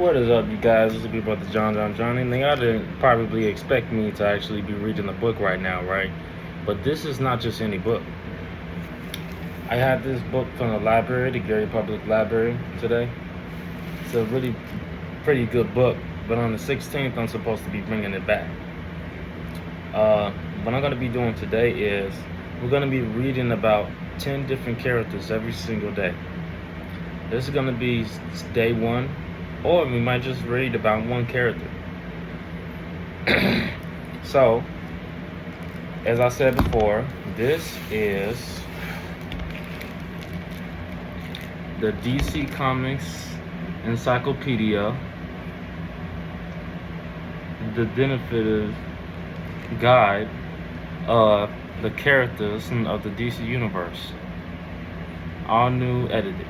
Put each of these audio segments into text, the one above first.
What is up, you guys? This is your brother Johnny. Now, y'all didn't probably expect me to actually be reading a book right now, right? But this is not just any book. I had this book from the library, the Gary Public Library, today. It's a really pretty good book, but on the 16th, I'm supposed to be bringing it back. What I'm going to be doing today is we're going to be reading about 10 different characters every single day. This is going to be day one, or we might just read about one character. So, as I said before, this is the DC Comics Encyclopedia, the definitive guide of the characters of the DC Universe. All new edited.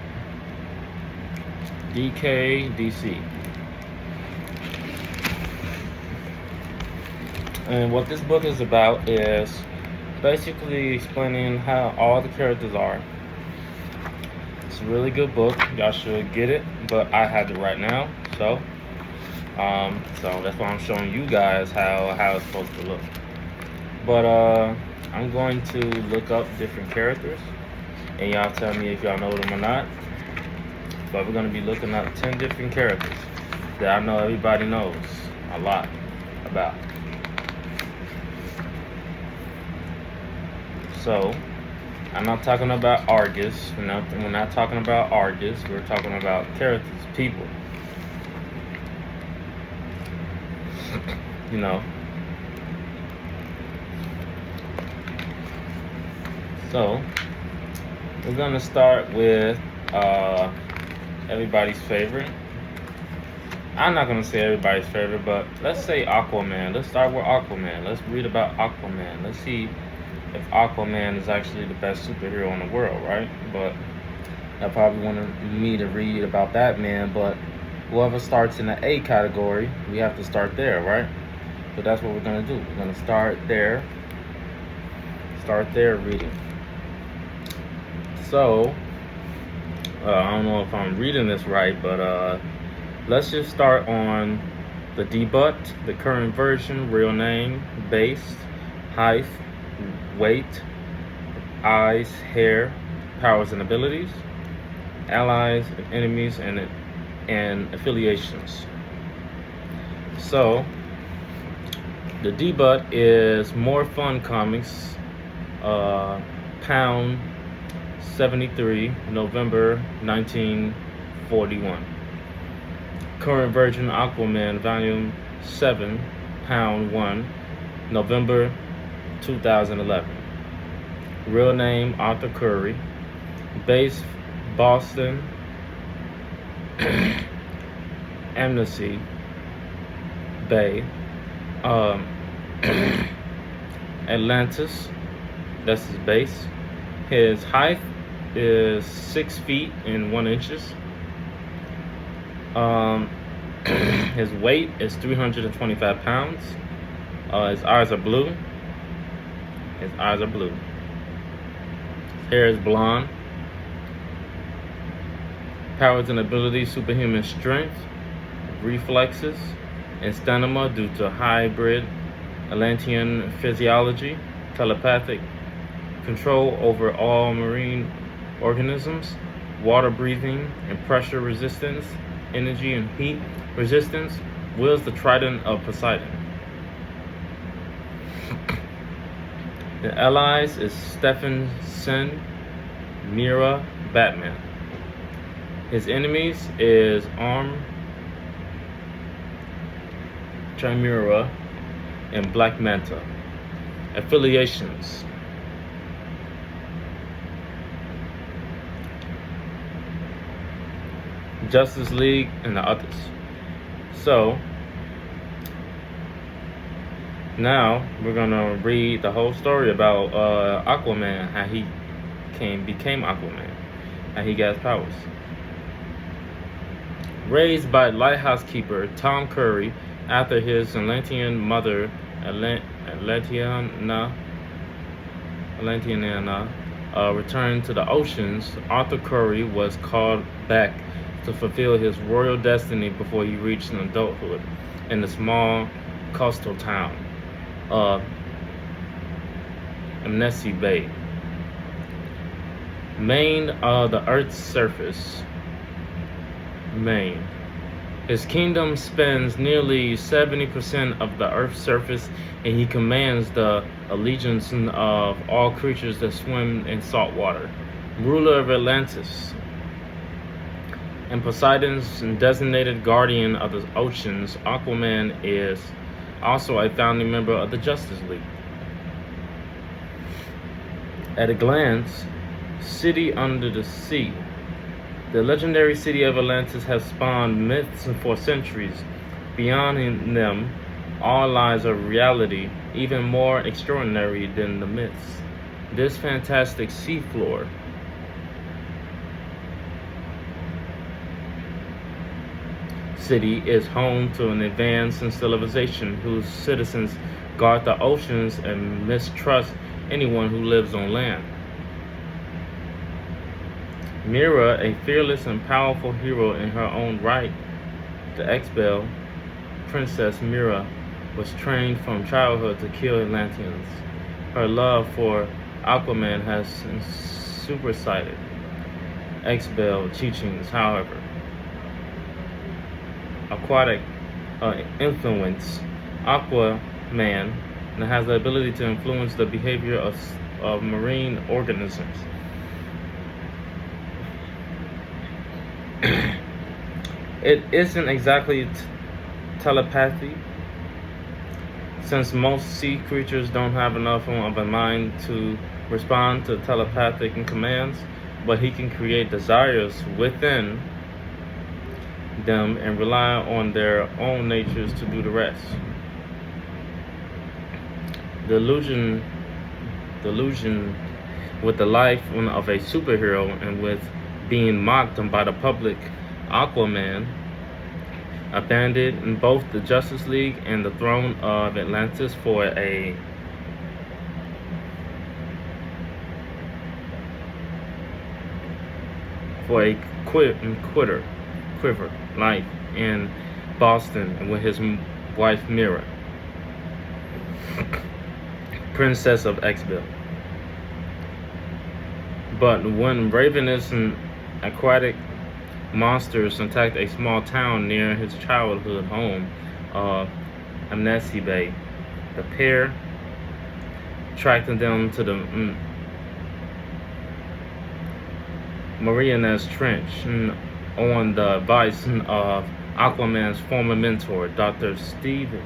DKDC. And what this book is about is basically explaining how all the characters are. It's a really good book. Y'all should get it, but I have it right now, so that's why I'm showing you guys how it's supposed to look. But I'm going to look up different characters, and y'all tell me if y'all know them or not. But we're going to be looking up 10 different characters that I know everybody knows a lot about. So, I'm not talking about Argus. We're not talking about Argus. We're talking about characters, people. You know. So, we're going to start with everybody's favorite. I'm not gonna say everybody's favorite, but let's say Aquaman. Let's start with Aquaman. Let's read about Aquaman. Let's see if Aquaman is actually the best superhero in the world, right? But I probably wanted me to read about Batman, but whoever starts in the A category, we have to start there, right? So that's what we're gonna do. We're gonna start there reading. So I don't know if I'm reading this right, but let's just start on the debut, the current version, real name, base, height, weight, eyes, hair, powers and abilities, allies, enemies, and affiliations. So the debut is More Fun Comics, pound 73, November 1941. Current version Aquaman, volume 7, pound 1, November 2011. Real name Arthur Curry. Base Boston, Amnesty Bay, Atlantis. That's his base. His height is 6 feet and 1 inches. His weight is 325 pounds. His eyes are blue. His hair is blonde. Powers and abilities: superhuman strength, reflexes, and stamina due to hybrid Atlantean physiology, telepathic control over all marine organisms, water breathing and pressure resistance, energy and heat resistance, wields the trident of Poseidon. The allies is Stephen Sen, Mira, Batman. His enemies is Arm, Chimera, and Black Manta. Affiliations: Justice League, and the others. So now we're gonna read the whole story about Aquaman, how he became Aquaman, how he got his powers. Raised by lighthouse keeper Tom Curry after his Atlantean mother Atlantiana returned to the oceans, Arthur Curry was called back to fulfill his royal destiny before he reached adulthood in the small coastal town of Amnesty Bay, Maine, the Earth's surface. Maine. His kingdom spans nearly 70% of the Earth's surface, and he commands the allegiance of all creatures that swim in salt water. Ruler of Atlantis, and Poseidon's designated guardian of the oceans, Aquaman is also a founding member of the Justice League. At a glance, City Under the Sea. The legendary city of Atlantis has spawned myths for centuries. Beyond them, all lies a reality even more extraordinary than the myths. This fantastic seafloor city is home to an advanced civilization whose citizens guard the oceans and mistrust anyone who lives on land. Mira, a fearless and powerful hero in her own right, the X-Bell, Princess Mira, was trained from childhood to kill Atlanteans. Her love for Aquaman has superseded X-Bell teachings, however. Aquatic influence. Aquaman has the ability to influence the behavior of marine organisms. It isn't exactly telepathy, since most sea creatures don't have enough of a mind to respond to telepathic commands, but he can create desires within them and rely on their own natures to do the rest. Delusion with the life of a superhero and with being mocked by the public, Aquaman abandoned both the Justice League and the throne of Atlantis for a quiver life in Boston with his wife Mira, Princess of X-Bell. But when ravenous and aquatic monsters attacked a small town near his childhood home of Amnesty Bay, the pair tracked them to the Marianas Trench on the advice of Aquaman's former mentor, Dr. Stephen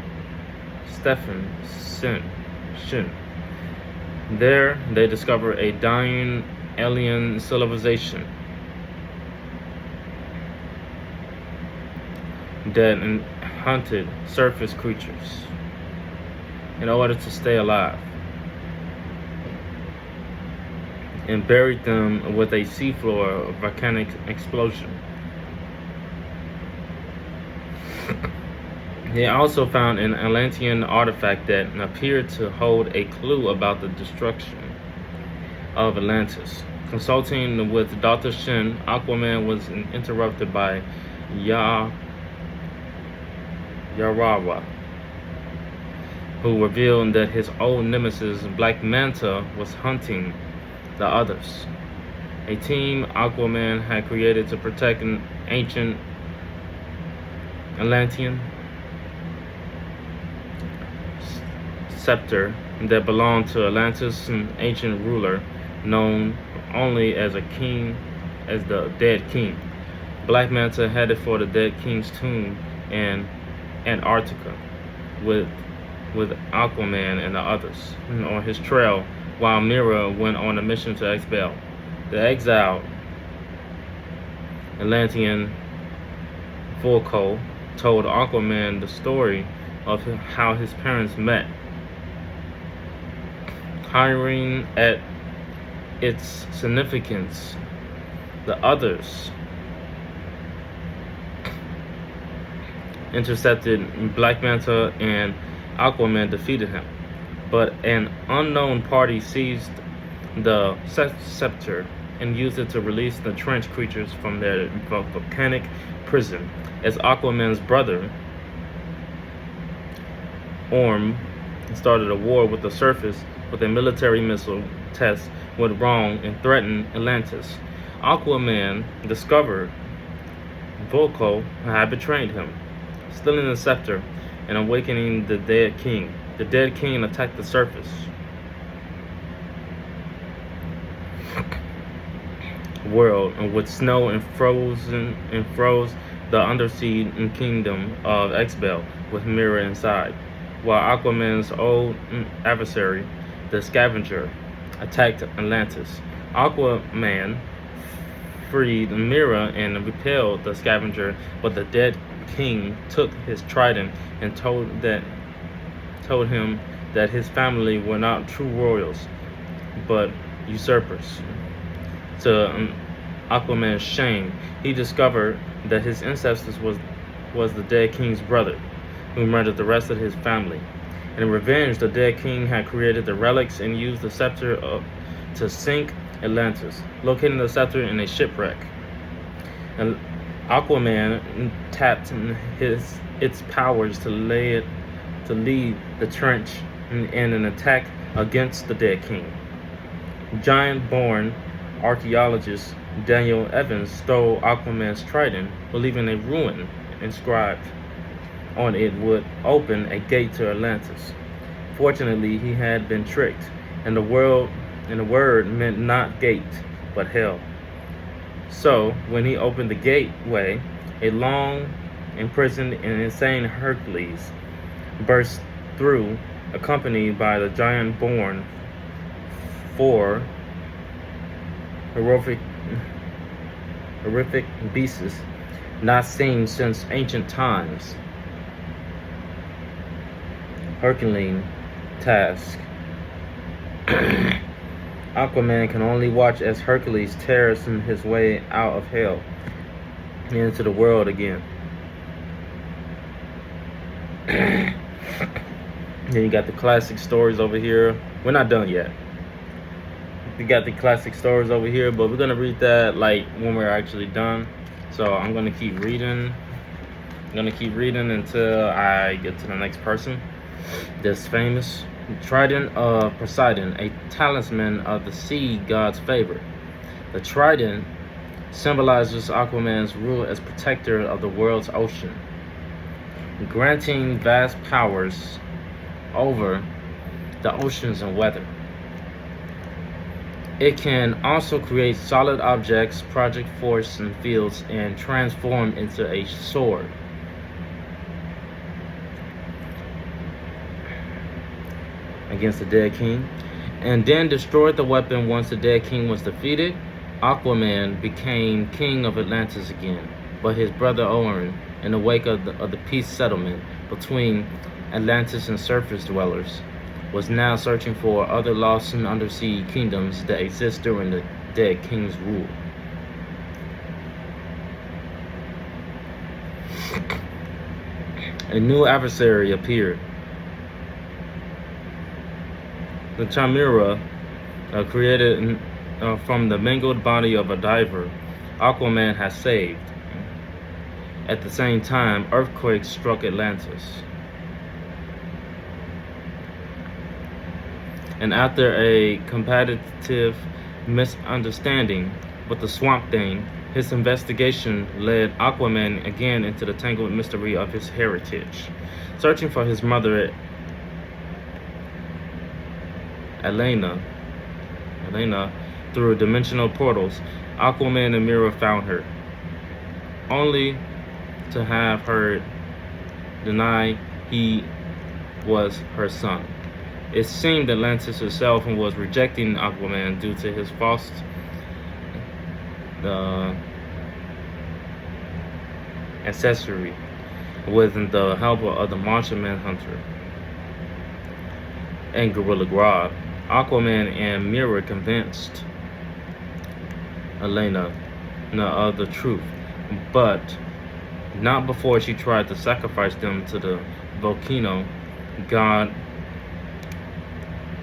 Shin. There, they discover a dying alien civilization that hunted surface creatures in order to stay alive, and buried them with a seafloor volcanic explosion. They also found an Atlantean artifact that appeared to hold a clue about the destruction of Atlantis. Consulting with Dr. Shin, Aquaman was interrupted by Yarawa, who revealed that his old nemesis, Black Manta, was hunting the others. A team Aquaman had created to protect an ancient Atlantean scepter that belonged to Atlantis, an ancient ruler known only as the dead king. Black Manta headed for the dead king's tomb in Antarctica with Aquaman and the others on his trail, while Mira went on a mission to X-Bell. The exiled Atlantean Volko told Aquaman the story of how his parents met, hiring at its significance. The others intercepted Black Manta and Aquaman defeated him, but an unknown party seized the scepter and used it to release the trench creatures from their volcanic prison. As Aquaman's brother, Orm, started a war with the surface with a military missile test went wrong and threatened Atlantis. Aquaman discovered Volko had betrayed him, stealing the scepter and awakening the dead king. The dead king attacked the surface world with snow and froze the undersea kingdom of Exbel with Mira inside, while Aquaman's old adversary, the Scavenger, attacked Atlantis. Aquaman freed Mira and repelled the Scavenger, but the dead king took his trident and told him that his family were not true royals, but usurpers. To Aquaman's shame, he discovered that his ancestors was the dead king's brother, who murdered the rest of his family. In revenge, the dead king had created the relics and used the scepter to sink Atlantis, locating the scepter in a shipwreck. And Aquaman tapped its powers to lead the trench in an attack against the dead king. Giant-born archaeologist Daniel Evans stole Aquaman's trident, believing a ruin inscribed on it would open a gate to Atlantis. Fortunately, he had been tricked, and the word meant not gate, but hell. So, when he opened the gateway, a long imprisoned and insane Hercules burst through, accompanied by the giant-born four horrific beasts not seen since ancient times. Herculean task. Aquaman can only watch as Hercules tears his way out of hell and into the world again. Then you got the classic stories over here. We're not done yet. We got the classic stories over here, but we're gonna read that like when we're actually done. So I'm gonna keep reading. I'm gonna keep reading until I get to the next person. This famous trident of Poseidon, a talisman of the sea god's favor. The trident symbolizes Aquaman's rule as protector of the world's ocean, granting vast powers over the oceans and weather. It can also create solid objects, project force and fields, and transform into a sword. Against the dead king, and then destroyed the weapon. Once the dead king was defeated, Aquaman became king of Atlantis again. But his brother Orm, in the wake of the peace settlement between Atlantis and surface dwellers, was now searching for other lost and undersea kingdoms that exist during the dead king's rule. A new adversary appeared. The Chimera, created from the mangled body of a diver Aquaman has saved. At the same time, earthquakes struck Atlantis. And after a competitive misunderstanding with the Swamp Thing, his investigation led Aquaman again into the tangled mystery of his heritage. Searching for his mother, Elena, through dimensional portals, Aquaman and Mira found her, only to have her deny he was her son. It seemed Atlantis herself was rejecting Aquaman due to his false ancestry, with the help of the Martian Manhunter and Gorilla Grodd. Aquaman and Mira convinced Elena of the truth, but not before she tried to sacrifice them to the volcano god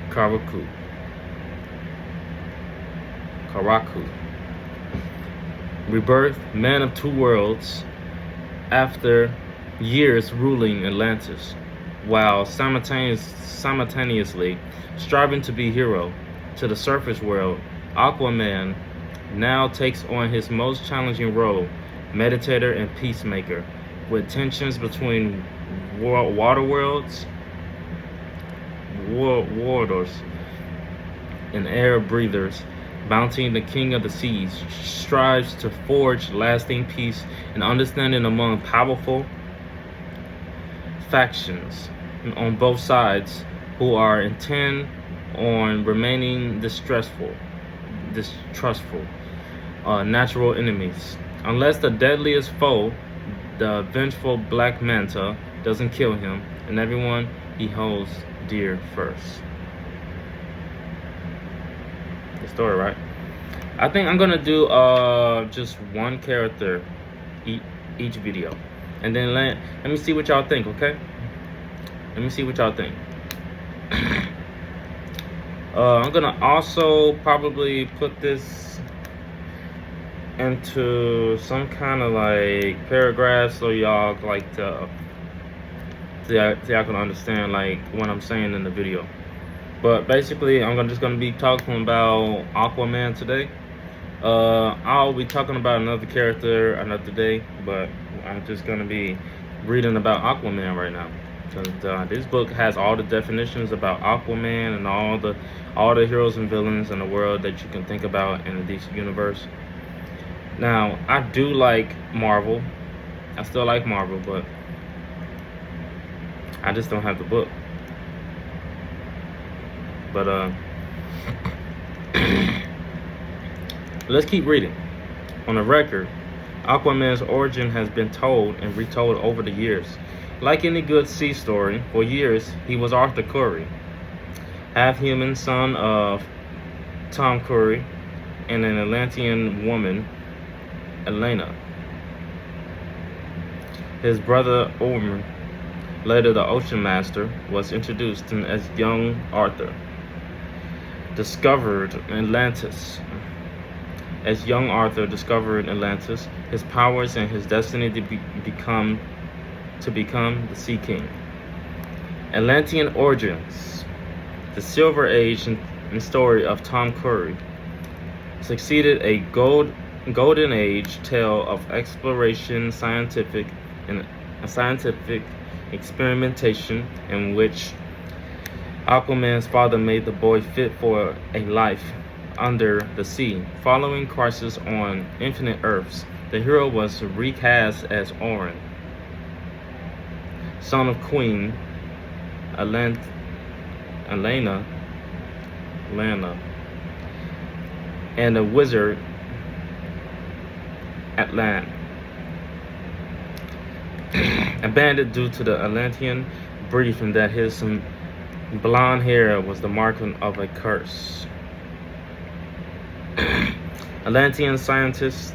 Karaku. rebirth, man of two worlds, after years ruling Atlantis, while simultaneously striving to be hero to the surface world. Aquaman now takes on his most challenging role, meditator and peacemaker, with tensions between water worlds, waters, and air breathers. Mounting, the king of the seas, strives to forge lasting peace and understanding among powerful factions on both sides who are intent on remaining distrustful, natural enemies. Unless the deadliest foe, the vengeful Black Manta, doesn't kill him and everyone he holds dear first. The story, right? I think I'm gonna do just one character each video, and then let me see what y'all think. Okay, let me see what y'all think. I'm gonna also probably put this into some kind of like paragraph so y'all like to so y'all can understand like what I'm saying in the video. But basically, I'm just gonna be talking about Aquaman today. I'll be talking about another character another day, but I'm just gonna be reading about Aquaman right now. Because this book has all the definitions about Aquaman and all the heroes and villains in the world that you can think about in the DC universe. Now, I do like Marvel. I still like Marvel, but I just don't have the book. But let's keep reading. On the record, Aquaman's origin has been told and retold over the years. Like any good sea story, for years he was Arthur Curry, half-human son of Tom Curry and an Atlantean woman, Elena. His brother Orm, later the Ocean Master, was introduced to him as young Arthur. Discovered Atlantis. As young Arthur discovered Atlantis, his powers and his destiny to become the Sea King. Atlantean origins. The Silver Age and story of Tom Curry succeeded a golden age tale of exploration, scientific experimentation, in which Aquaman's father made the boy fit for a life under the sea. Following Crisis on Infinite Earths, the hero was recast as Orin, son of Queen Elena, and the wizard Atlan. Abandoned due to the Atlantean briefing that his blonde hair was the mark of a curse. Atlantean scientist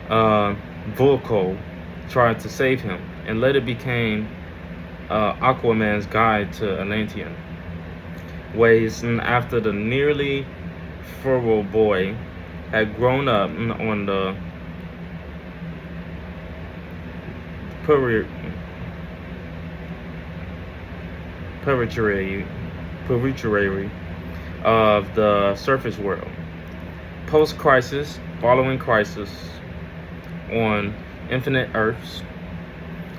Vulko tried to save him, and later became Aquaman's guide to Atlantean ways. And after the nearly feral boy had grown up on the periphery of the surface world. Post-Crisis, following Crisis on Infinite Earths,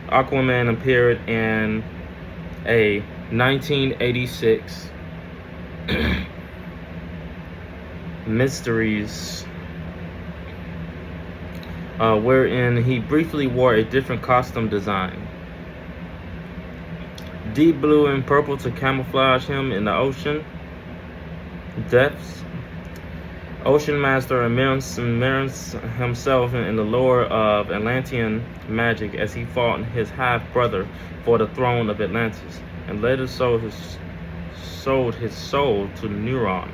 Aquaman appeared in a 1986 Mysteries, wherein he briefly wore a different costume design. Deep blue and purple to camouflage him in the ocean depths. Ocean Master immersed himself in the lore of Atlantean magic as he fought his half-brother for the throne of Atlantis, and later sold his soul to Neuron.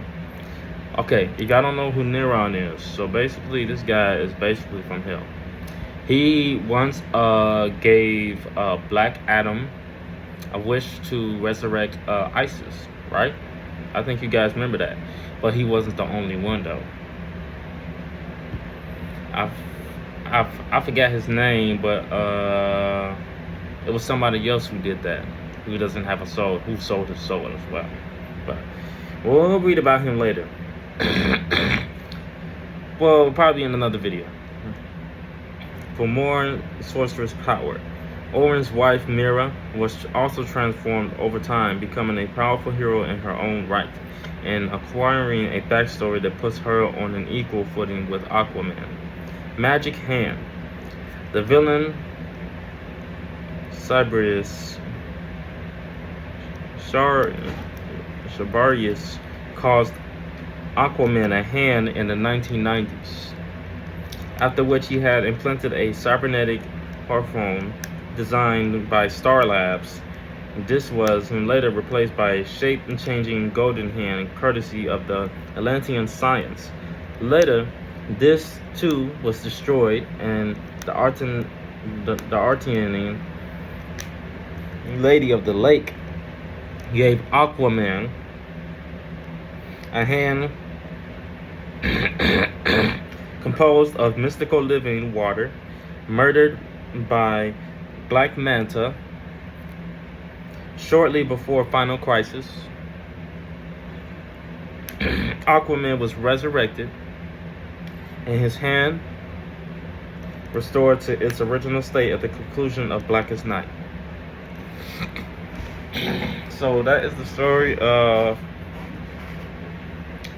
Okay, if y'all don't know who Neuron is, so basically this guy is basically from hell. He once gave Black Adam a wish to resurrect Isis, right? I think you guys remember that. But he wasn't the only one, though. I, I forgot his name, but it was somebody else who did that, who doesn't have a soul, who sold his soul as well. But we'll read about him later. Well, probably in another video. For more sorcerer's power, Oren's wife Mira was also transformed over time, becoming a powerful hero in her own right, and acquiring a backstory that puts her on an equal footing with Aquaman. Magic Hand. The villain Shabarius caused Aquaman a hand in the 1990s, after which he had implanted a cybernetic harpoon designed by Star Labs. This was later replaced by a shape-changing golden hand courtesy of the Atlantean science. Later, this too was destroyed, and the Artenian Lady of the Lake gave Aquaman a hand composed of mystical living water, murdered by Black Manta shortly before Final Crisis. Aquaman was resurrected and his hand restored to its original state at the conclusion of Blackest Night. So that is the story of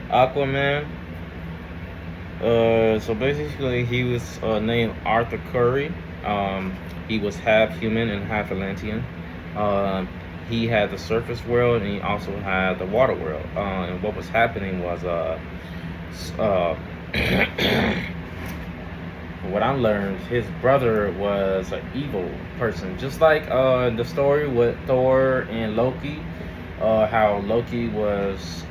Aquaman. So basically he was named Arthur Curry. He was half human and half Atlantean. He had the surface world and he also had the water world. And what was happening was what I learned, his brother was an evil person, just like the story with Thor and Loki. How Loki was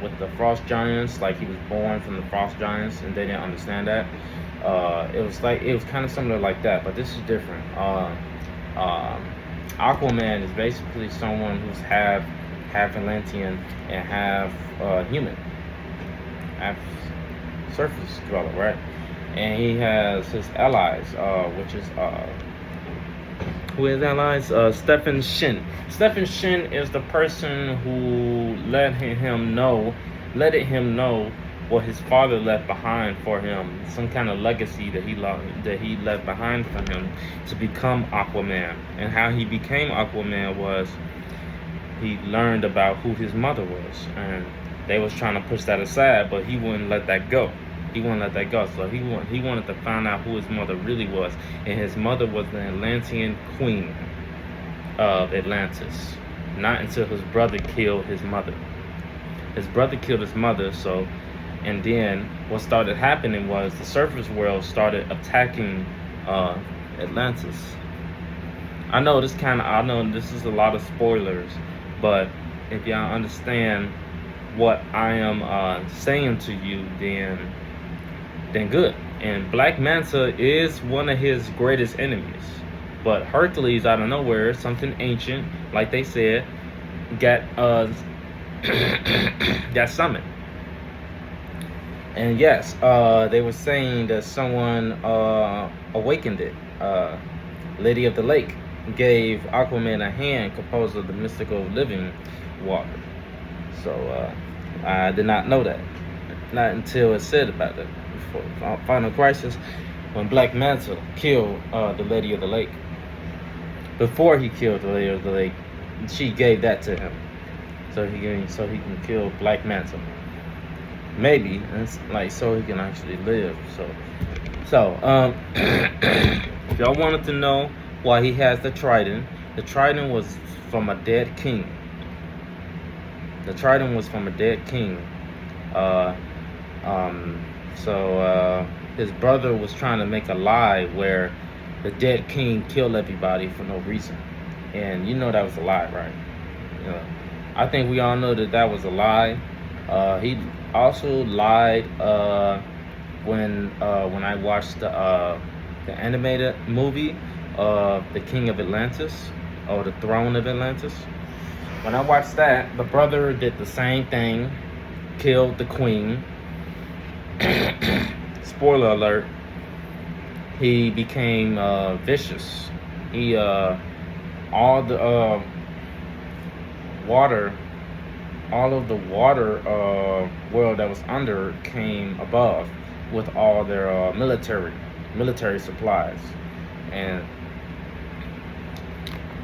with the frost giants, like he was born from the frost giants, and they didn't understand that. It was kind of similar like that, but this is different. Aquaman is basically someone who's half Atlantean and half human, half surface dweller, right? And he has his allies, which is who his allies? Stephen Shin. Stephen Shin is the person who let him know what his father left behind for him, some kind of legacy that he left behind for him to become Aquaman. And how he became Aquaman was he learned about who his mother was, and they was trying to push that aside, but he wouldn't let that go. So he wanted to find out who his mother really was, and his mother was the Atlantean queen of Atlantis. Not until his brother killed his mother. So, and then what started happening was the surface world started attacking Atlantis. I know this is a lot of spoilers, but if y'all understand what I am saying to you, then good. And Black Manta is one of his greatest enemies. But Hercules, out of nowhere, something ancient, like they said, got summoned. And yes, they were saying that someone awakened it. Lady of the Lake gave Aquaman a hand composed of the mystical living water. So I did not know that. Not until it said about it. Final Crisis, when Black Manta killed the Lady of the Lake. Before he killed the Lady of the Lake, she gave that to him, so he can kill Black Manta. Maybe it's like so he can actually live. So if y'all wanted to know why he has the trident was from a dead king. So his brother was trying to make a lie where the dead king killed everybody for no reason, and you know that was a lie, right? I think we all know that was a lie. He also lied when I watched the animated movie of the King of Atlantis, or the Throne of Atlantis. When I watched that, the brother did the same thing, killed the queen. Spoiler alert, he became vicious. He all the water, all of the water world that was under came above with all their military supplies, and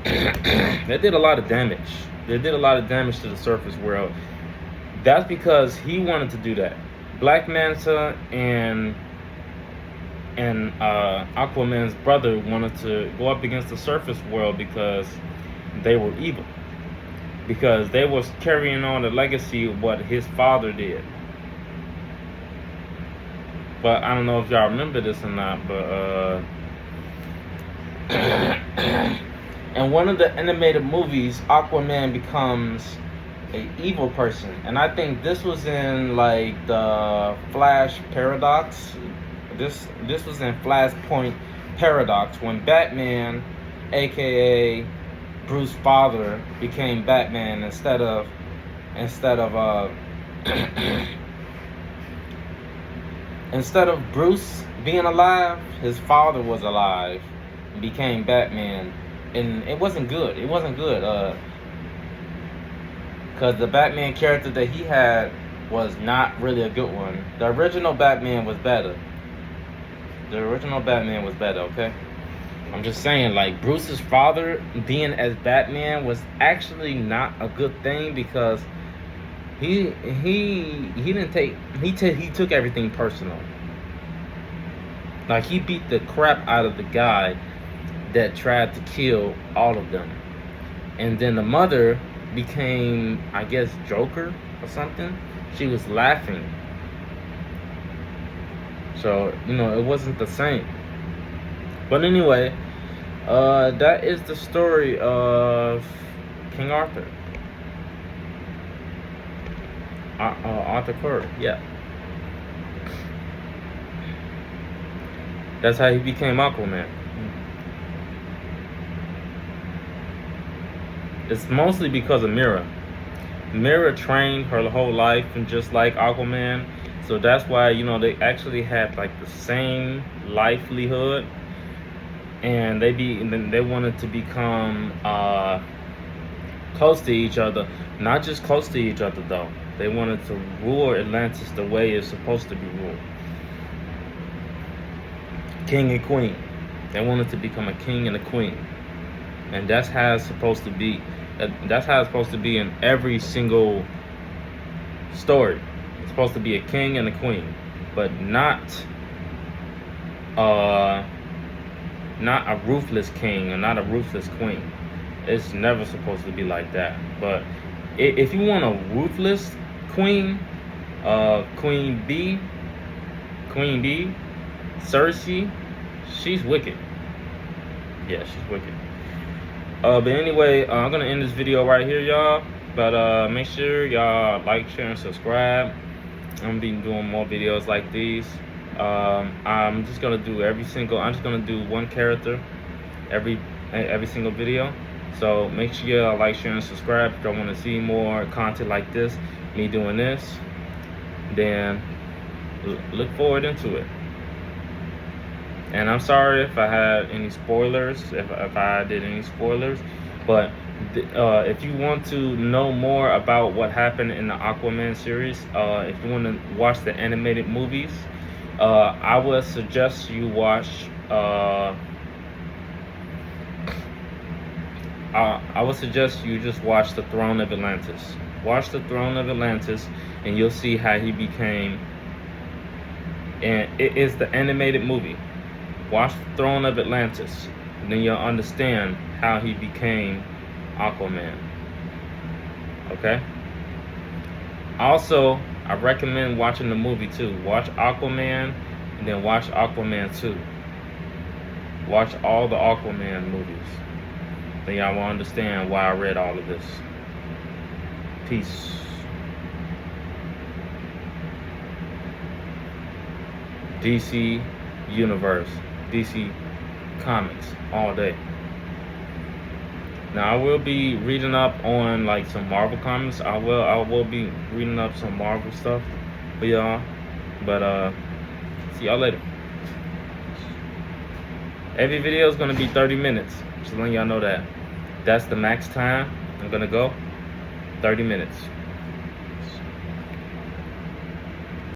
they did a lot of damage. They did a lot of damage to the surface world. That's because he wanted to do that. Black Manta and Aquaman's brother wanted to go up against the surface world because they were evil. Because they was carrying on the legacy of what his father did. But I don't know if y'all remember this or not, but in one of the animated movies, Aquaman becomes a evil person, and I think this was in like the Flash paradox. This was in Flashpoint paradox when Batman, aka Bruce's father, became Batman instead of instead of Bruce being alive, his father was alive and became Batman, and it wasn't good. It wasn't good. Because the Batman character that he had was not really a good one. The original Batman was better. Okay? I'm just saying, like, Bruce's father being as Batman was actually not a good thing because he took everything personal. Like, he beat the crap out of the guy that tried to kill all of them. And then the mother became, I guess, Joker or something. She was laughing. So, it wasn't the same. But anyway, that is the story of King Arthur. Arthur Curry, yeah. That's how he became Aquaman. It's mostly because of Mira. Mira trained her whole life and just like Aquaman. So that's why, they actually had like the same livelihood, and they wanted to become close to each other. Not just close to each other though. They wanted to rule Atlantis the way it's supposed to be ruled. King and queen. They wanted to become a king and a queen. And that's how it's supposed to be. That's how it's supposed to be in every single story. It's supposed to be a king and a queen, but not a ruthless king or not a ruthless queen. It's never supposed to be like that. But if you want a ruthless queen, Queen B, Cersei, she's wicked. Yeah, she's wicked. But anyway, I'm gonna end this video right here, y'all. But make sure y'all like, share, and subscribe. I'm gonna be doing more videos like these. I'm just gonna do one character every single video. So make sure y'all like, share, and subscribe if y'all want to see more content like this, me doing this. Then look forward into it. And I'm sorry if I had any spoilers, if I did any spoilers, but if you want to know more about what happened in the Aquaman series, if you want to watch the animated movies, I would suggest you watch just watch The Throne of Atlantis. Watch The Throne of Atlantis and you'll see how he became, and it is the animated movie. Watch The Throne of Atlantis, and then you'll understand how he became Aquaman. Okay? Also, I recommend watching the movie too. Watch Aquaman, and then watch Aquaman 2. Watch all the Aquaman movies. Then y'all will understand why I read all of this. Peace. DC Universe. DC Comics all day. Now I will be reading up on like some Marvel comics. I will be reading up some Marvel stuff for y'all. But see y'all later. Every video is gonna be 30 minutes. Just letting y'all know that. That's the max time I'm gonna go. 30 minutes.